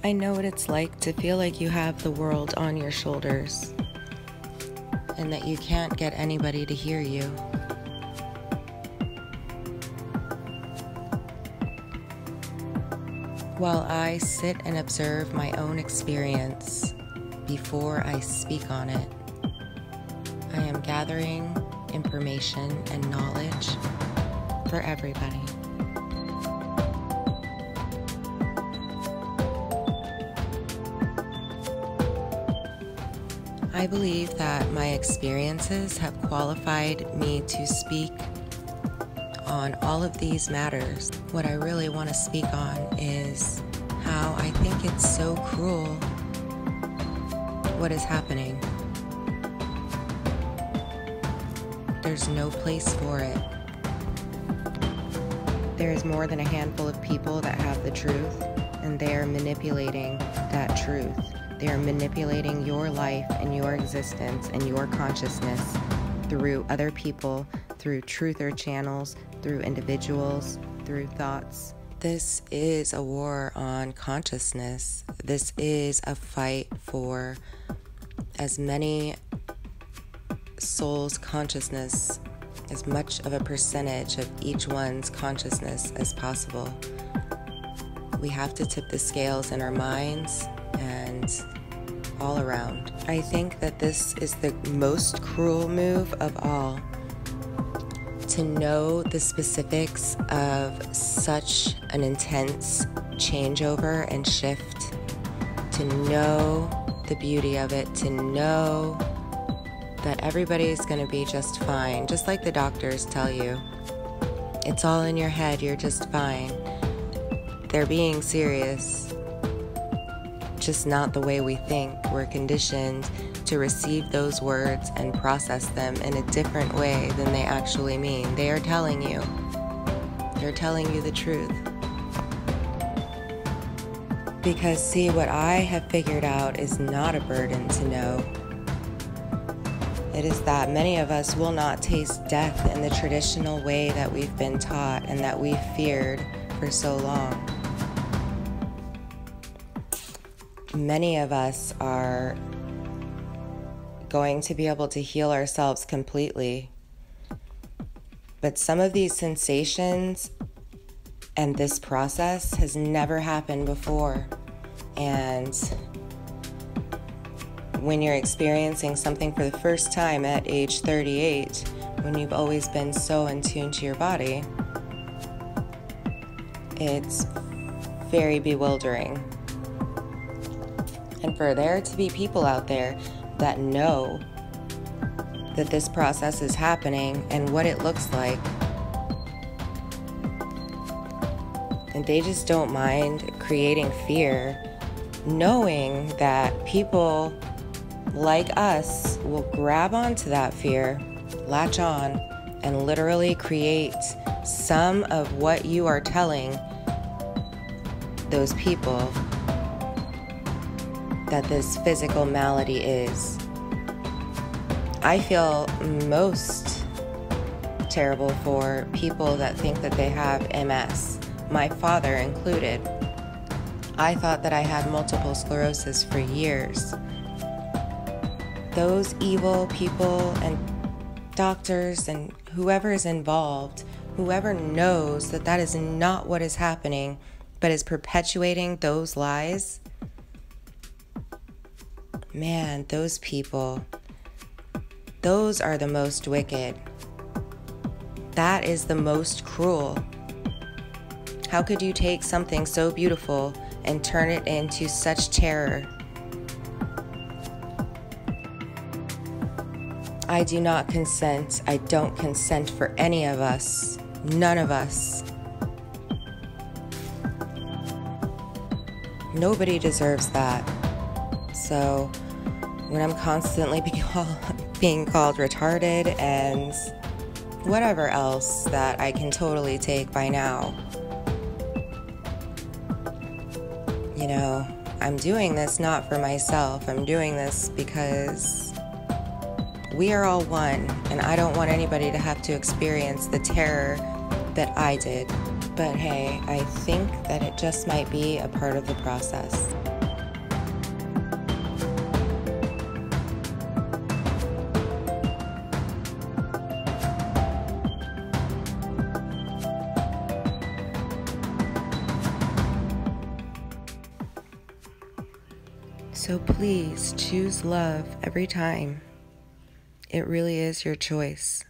I know what it's like to feel like you have the world on your shoulders and that you can't get anybody to hear you. While I sit and observe my own experience before I speak on it, I am gathering information and knowledge for everybody. I believe that my experiences have qualified me to speak on all of these matters. What I really want to speak on is how I think it's so cruel what is happening. There's no place for it. There is more than a handful of people that have the truth, and they are manipulating that truth. They are manipulating your life and your existence and your consciousness through other people, through truther channels, through individuals, through thoughts. This is a war on consciousness. This is a fight for as many souls' consciousness, as much of a percentage of each one's consciousness as possible. We have to tip the scales in our minds and all around. I think that this is the most cruel move of all. To know the specifics of such an intense changeover and shift, to know the beauty of it, to know that everybody's going to be just fine, just like the doctors tell you. It's all in your head, you're just fine. They're being serious, just not the way we think. We're conditioned to receive those words and process them in a different way than they actually mean. They are telling you. They're telling you the truth. Because see, what I have figured out is not a burden to know. It is that many of us will not taste death in the traditional way that we've been taught and that we've feared for so long. Many of us are going to be able to heal ourselves completely. But some of these sensations and this process has never happened before. And when you're experiencing something for the first time at age 38, when you've always been so in tune to your body, it's very bewildering. And for there to be people out there that know that this process is happening and what it looks like, and they just don't mind creating fear, knowing that people like us will grab onto that fear, latch on, and literally create some of what you are telling those people that this physical malady is. I feel most terrible for people that think that they have MS, my father included. I thought that I had multiple sclerosis for years. Those evil people and doctors and whoever is involved, whoever knows that that is not what is happening, but is perpetuating those lies, man, those people, those are the most wicked. That is the most cruel. How could you take something so beautiful and turn it into such terror? I do not consent. I don't consent for any of us. None of us. Nobody deserves that. So when I'm constantly being called retarded and whatever else that I can totally take by now, you know, I'm doing this not for myself. I'm doing this because we are all one, and I don't want anybody to have to experience the terror that I did. But hey, I think that it just might be a part of the process. So please choose love every time. It really is your choice.